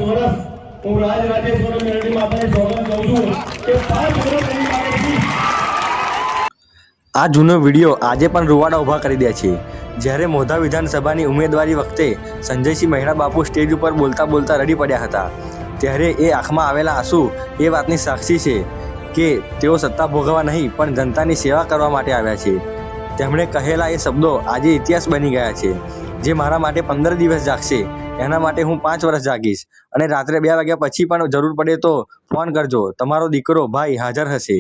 વર્ષ હું રાજરાજેશ્વરી મેરડી માતાની સોગંદ કહું છું કે 5 વર્ષ એની માટેથી આ જૂનો વિડીયો આજે પણ રૂવાડા ઊભા કરી દે છે। જ્યારે મોઢા વિધાનસભાની ઉમેદવારી વખતે સંજયસિંહ મહેણા બાપુ સ્ટેજ ઉપર બોલતા બોલતા રડી પડ્યા હતા, ત્યારે એ આંખમાં આવેલા આંસુ એ વાતની સાક્ષી છે કે તેઓ સત્તા ભોગવવા નહીં પણ જનતાની સેવા કરવા માટે આવ્યા છે। તેમણે કહેલા એ શબ્દો આજે ઇતિહાસ બની ગયા છે। જે મારા માટે 15 દિવસ જાગશે એના માટે હું 5 વર્ષ જાગીશ અને રાત્રે 2 વાગ્યા પછી પણ જરૂર પડે તો ફોન કરજો, તમારો દીકરો ભાઈ હાજર હશે।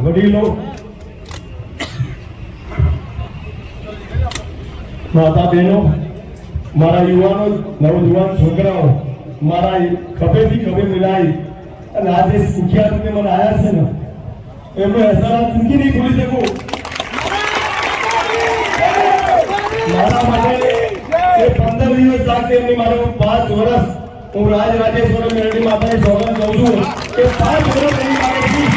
વડીલો, માતા બહેનો, મારા યુવાનો, નવજુવાન છોકરાઓ, મારા ખભેથી ખભે મિલાઈ અને આજે સુખિયા રૂપે મને આવ્યા છે ને, એમનો અહેસાસ જિંદગી નહીં ભૂલી શકું। મારા માટે એ 15 દિવસ જાગશે એમની માટે હું 5 વર્ષ હું રાજરાજેશ્વરી મેરડી માતાની સોગંદ કહું છું કે 5 વર્ષ એની માટેથી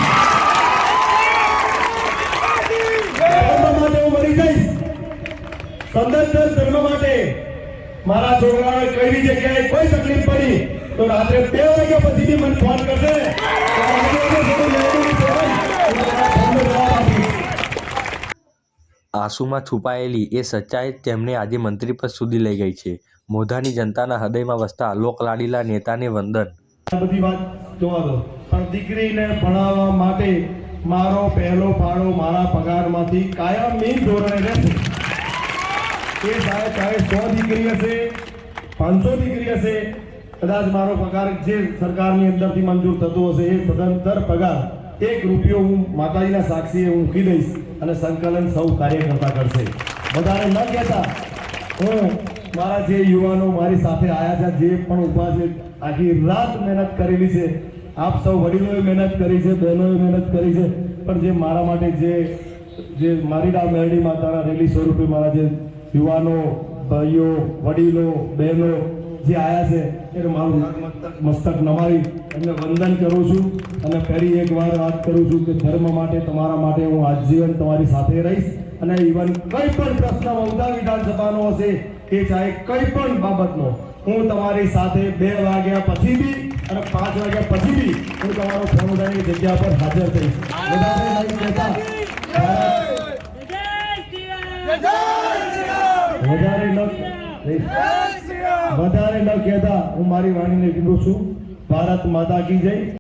સદંતર ધર્મ માટે મારા છોકરાઓને કઈ બી જગ્યાએ કોઈ તકલીફ પડી તો રાત્રે 2 વાગ્યા પછી મને ફોન કરશે। આંસુમાં છુપાયેલી એ સચ્ચાઈ તેમને આજે મંત્રી પદ સુધી લઈ ગઈ છે। મોઢાની જનતાના હૃદયમાં વસતા લોકલાડીલા નેતાને વંદન। બધી વાત જોવા દો, પણ દીકરીને ભણાવવા માટે મારો પહેલો ફાળો મારા પગારમાંથી કાયમી ધોરણે રહેશે। એ સાહેબ ચાહે 100 દીકરી હશે, 500 દીકરી હશે, કદાચ મારો પગાર જે સરકારની અંદરથી મંજૂર થતો હશે એ સદંતર પગાર 1 રૂપિયો હું માતાજીના સાક્ષીએ હું મૂકી દઈશ અને સંકલન સૌ કાર્યકર્તા કરશે। વધારે ન કહેતા હું મારા જે યુવાનો મારી સાથે આવ્યા છે, જે પણ ઊભા છે, આખી રાત મહેનત કરેલી છે, આપ સૌ વડીલોએ મહેનત કરી છે, બહેનોએ મહેનત કરી છે, પણ જે મારા માટે જે મારી રામ મેરડી માતાના રેલી સ્વરૂપે મારા જે યુવાનો, ભાઈઓ, વડીલો, બહેનો જે આવ્યા છે એને મારું મસ્તક નમાવી એમને વંદન કરું છું અને ફરી એકવાર વાત કરું છું કે ધર્મ માટે, તમારા માટે હું આજીવન તમારી સાથે રહીશ અને ઇવન કંઈ પણ પ્રશ્ન મમતા વિધાનસભાનો હશે કે ચાહે કંઈ પણ બાબતનો હું તમારી સાથે 2 વાગ્યા પછી બી અને 5 વાગ્યા પછી બી હું તમારો સમુદાયની જગ્યા પર હાજર થઈશ। વધારે ન કહેતા હું મારી વાણીને વિંદું છું। ભારત માતા કી જય।